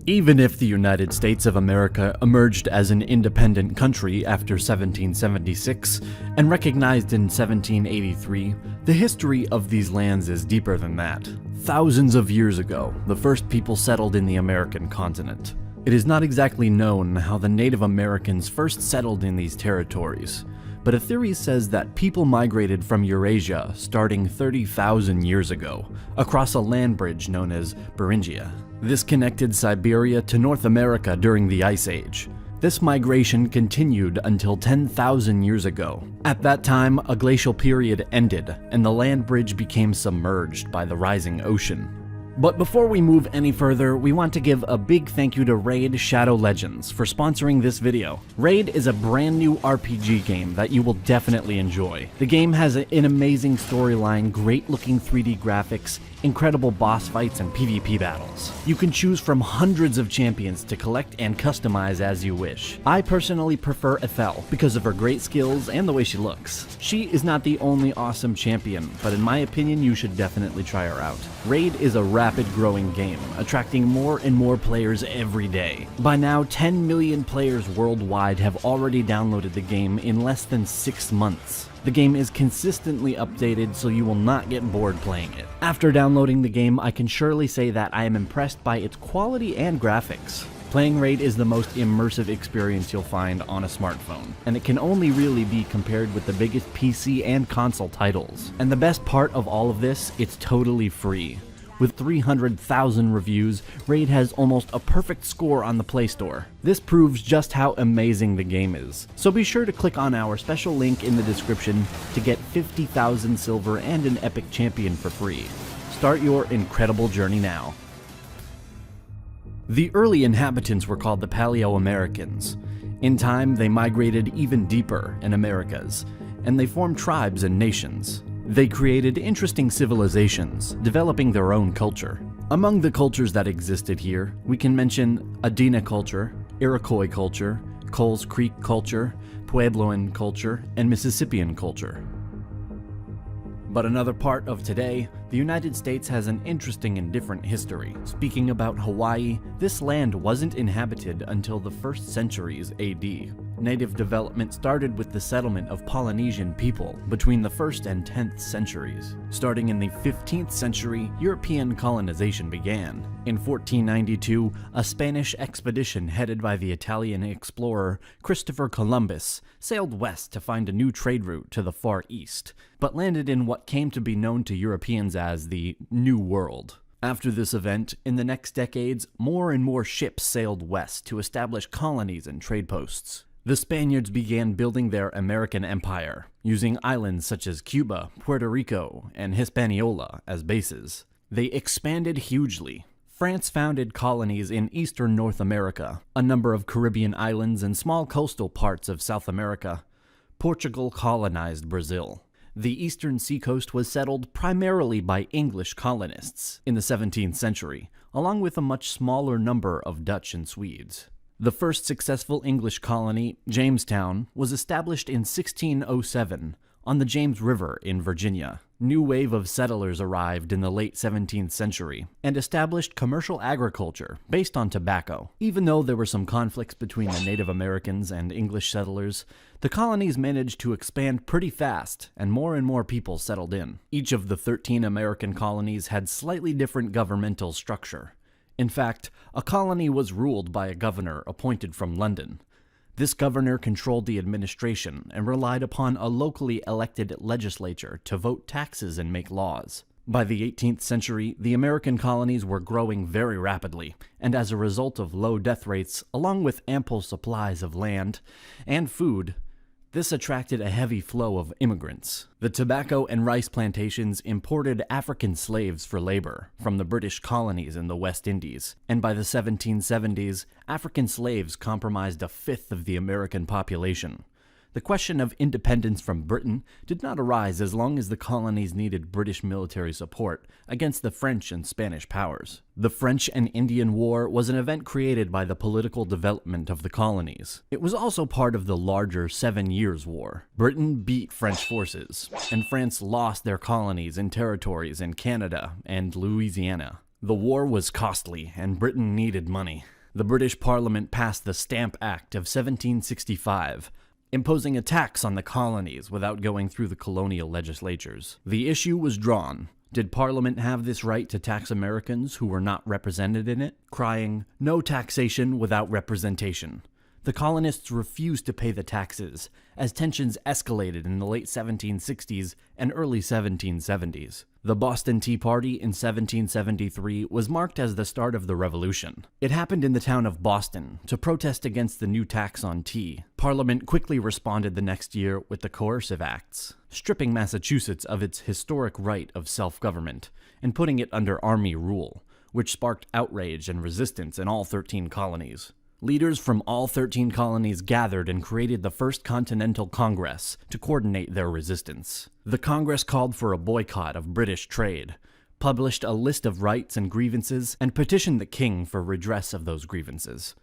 Even if the United States of America emerged as an independent country after 1776 and recognized in 1783, the history of these lands is deeper than that. Thousands of years ago, the first people settled in the American continent. It is not exactly known how the Native Americans first settled in these territories, but a theory says that people migrated from Eurasia starting 30,000 years ago, across a land bridge known as Beringia. This connected Siberia to North America during the Ice Age. This migration continued until 10,000 years ago. At that time, a glacial period ended, and the land bridge became submerged by the rising ocean. But before we move any further, we want to give a big thank you to Raid Shadow Legends for sponsoring this video. Raid is a brand new RPG game that you will definitely enjoy. The game has an amazing storyline, great looking 3D graphics, incredible boss fights, and PvP battles. You can choose from hundreds of champions to collect and customize as you wish. I personally prefer Ethel because of her great skills and the way she looks. She is not the only awesome champion, but in my opinion you should definitely try her out. Raid is a rapid growing game, attracting more and more players every day. By now, 10 million players worldwide have already downloaded the game in less than 6 months. The game is consistently updated, so you will not get bored playing it. After downloading the game, I can surely say that I am impressed by its quality and graphics. Playing Raid is the most immersive experience you'll find on a smartphone, and it can only really be compared with the biggest PC and console titles. And the best part of all of this, it's totally free. With 300,000 reviews, Raid has almost a perfect score on the Play Store. This proves just how amazing the game is. So be sure to click on our special link in the description to get 50,000 silver and an epic champion for free. Start your incredible journey now. The early inhabitants were called the Paleo-Americans. In time, they migrated even deeper in Americas, and they formed tribes and nations. They created interesting civilizations, developing their own culture. Among the cultures that existed here, we can mention Adena culture, Iroquois culture, Coles Creek culture, Puebloan culture, and Mississippian culture. But another part of today, the United States has an interesting and different history. Speaking about Hawaii, this land wasn't inhabited until the 1st centuries AD. Native development started with the settlement of Polynesian people between the 1st and 10th centuries. Starting in the 15th century, European colonization began. In 1492, a Spanish expedition headed by the Italian explorer Christopher Columbus sailed west to find a new trade route to the Far East, but landed in what came to be known to Europeans as the New World. After this event, in the next decades, more and more ships sailed west to establish colonies and trade posts. The Spaniards began building their American empire, using islands such as Cuba, Puerto Rico, and Hispaniola as bases. They expanded hugely. France founded colonies in eastern North America, a number of Caribbean islands, and small coastal parts of South America. Portugal colonized Brazil. The eastern seacoast was settled primarily by English colonists in the 17th century, along with a much smaller number of Dutch and Swedes. The first successful English colony, Jamestown, was established in 1607 on the James River in Virginia. New wave of settlers arrived in the late 17th century and established commercial agriculture based on tobacco. Even though there were some conflicts between the Native Americans and English settlers, the colonies managed to expand pretty fast and more people settled in. Each of the 13 American colonies had slightly different governmental structure. In fact, a colony was ruled by a governor appointed from London. This governor controlled the administration and relied upon a locally elected legislature to vote taxes and make laws. By the 18th century, the American colonies were growing very rapidly, and as a result of low death rates, along with ample supplies of land and food, this attracted a heavy flow of immigrants. The tobacco and rice plantations imported African slaves for labor from the British colonies in the West Indies, and by the 1770s, African slaves comprised a fifth of the American population. The question of independence from Britain did not arise as long as the colonies needed British military support against the French and Spanish powers. The French and Indian War was an event created by the political development of the colonies. It was also part of the larger 7 Years' War. Britain beat French forces, and France lost their colonies and territories in Canada and Louisiana. The war was costly, and Britain needed money. The British Parliament passed the Stamp Act of 1765, imposing a tax on the colonies without going through the colonial legislatures. The issue was drawn. Did Parliament have this right to tax Americans who were not represented in it? Crying, "No taxation without representation." The colonists refused to pay the taxes, as tensions escalated in the late 1760s and early 1770s. The Boston Tea Party in 1773 was marked as the start of the Revolution. It happened in the town of Boston to protest against the new tax on tea. Parliament quickly responded the next year with the Coercive Acts, stripping Massachusetts of its historic right of self-government and putting it under army rule, which sparked outrage and resistance in all 13 colonies. Leaders from all 13 colonies gathered and created the First Continental Congress to coordinate their resistance. The Congress called for a boycott of British trade, published a list of rights and grievances, and petitioned the king for redress of those grievances.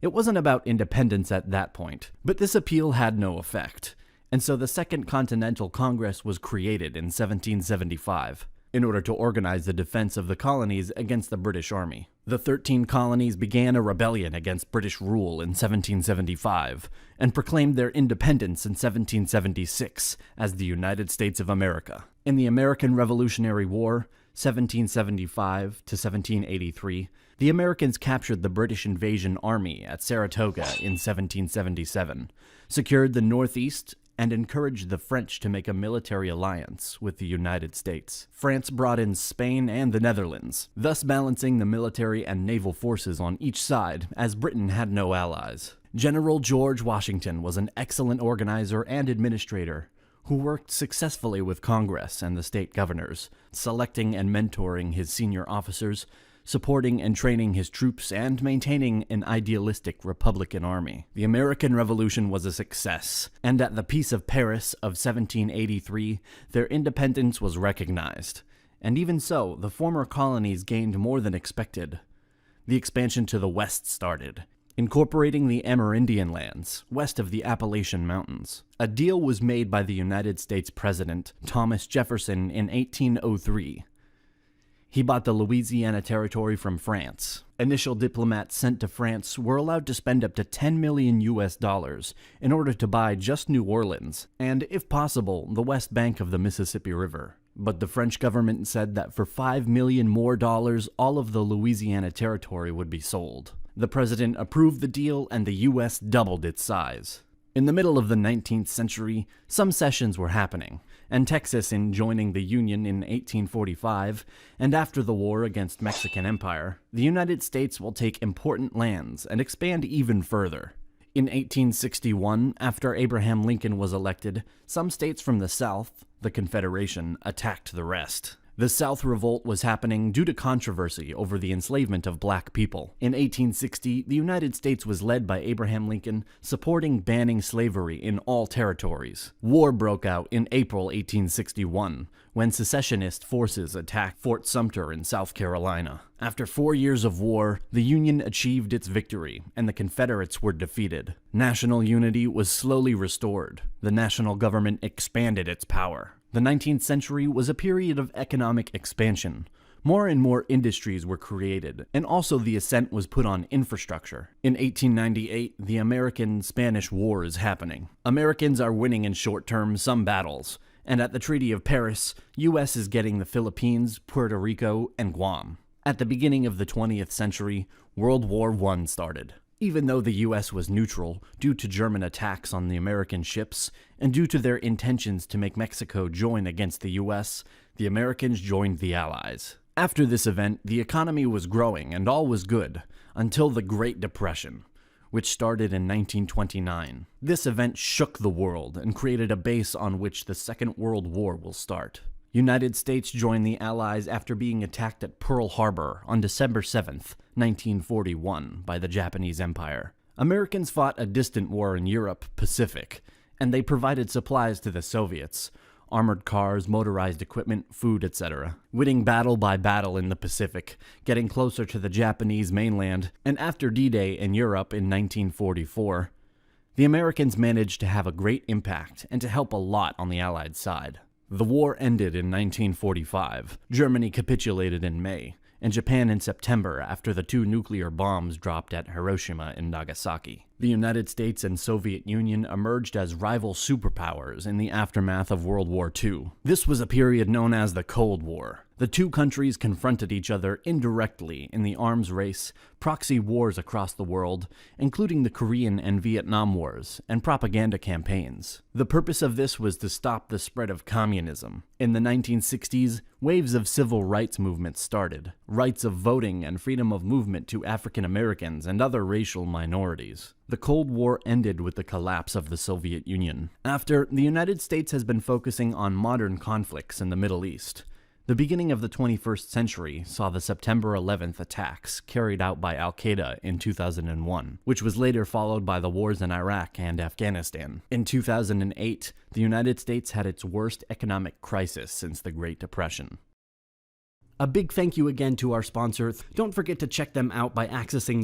It wasn't about independence at that point, but this appeal had no effect, and so the Second Continental Congress was created in 1775. In order to organize the defense of the colonies against the British Army. The 13 colonies began a rebellion against British rule in 1775, and proclaimed their independence in 1776 as the United States of America. In the American Revolutionary War, 1775 to 1783, the Americans captured the British invasion army at Saratoga in 1777, secured the Northeast, and encouraged the French to make a military alliance with the United States. France brought in Spain and the Netherlands, thus balancing the military and naval forces on each side, as Britain had no allies. General George Washington was an excellent organizer and administrator, who worked successfully with Congress and the state governors, selecting and mentoring his senior officers, supporting and training his troops, and maintaining an idealistic Republican army. The American Revolution was a success, and at the Peace of Paris of 1783, their independence was recognized. And even so, the former colonies gained more than expected. The expansion to the west started, incorporating the Amerindian lands, west of the Appalachian Mountains. A deal was made by the United States President, Thomas Jefferson, in 1803. He bought the Louisiana Territory from France. Initial diplomats sent to France were allowed to spend up to $10 million in order to buy just New Orleans, and, if possible, the west bank of the Mississippi River. But the French government said that for $5 million more, all of the Louisiana Territory would be sold. The president approved the deal, and the U.S. doubled its size. In the middle of the 19th century, some cessions were happening, and Texas in joining the Union in 1845, and after the war against Mexican Empire, the United States will take important lands and expand even further. In 1861, after Abraham Lincoln was elected, some states from the South, the Confederation, attacked the rest. The South Revolt was happening due to controversy over the enslavement of black people. In 1860, the United States was led by Abraham Lincoln, supporting banning slavery in all territories. War broke out in April 1861, when secessionist forces attacked Fort Sumter in South Carolina. After 4 years of war, the Union achieved its victory, and the Confederates were defeated. National unity was slowly restored. The national government expanded its power. The 19th century was a period of economic expansion. More and more industries were created, and also the accent was put on infrastructure. In 1898, the American-Spanish War is happening. Americans are winning in short term some battles, and at the Treaty of Paris, U.S. is getting the Philippines, Puerto Rico, and Guam. At the beginning of the 20th century, World War I started. Even though the U.S. was neutral due to German attacks on the American ships and due to their intentions to make Mexico join against the U.S., the Americans joined the Allies. After this event, the economy was growing and all was good, until the Great Depression, which started in 1929. This event shook the world and created a base on which the Second World War will start. United States joined the Allies after being attacked at Pearl Harbor on December 7th, 1941, by the Japanese Empire. Americans fought a distant war in Europe, Pacific, and they provided supplies to the Soviets, armored cars, motorized equipment, food, etc. Winning battle by battle in the Pacific, getting closer to the Japanese mainland, and after D-Day in Europe in 1944, the Americans managed to have a great impact and to help a lot on the Allied side. The war ended in 1945. Germany capitulated in May, and Japan in September after the 2 nuclear bombs dropped at Hiroshima and Nagasaki. The United States and Soviet Union emerged as rival superpowers in the aftermath of World War II. This was a period known as the Cold War. The two countries confronted each other indirectly in the arms race, proxy wars across the world, including the Korean and Vietnam Wars, and propaganda campaigns. The purpose of this was to stop the spread of communism. In the 1960s, waves of civil rights movements started, rights of voting and freedom of movement to African Americans and other racial minorities. The Cold War ended with the collapse of the Soviet Union. After, the United States has been focusing on modern conflicts in the Middle East. The beginning of the 21st century saw the September 11th attacks carried out by Al-Qaeda in 2001, which was later followed by the wars in Iraq and Afghanistan. In 2008, the United States had its worst economic crisis since the Great Depression. A big thank you again to our sponsor. Don't forget to check them out by accessing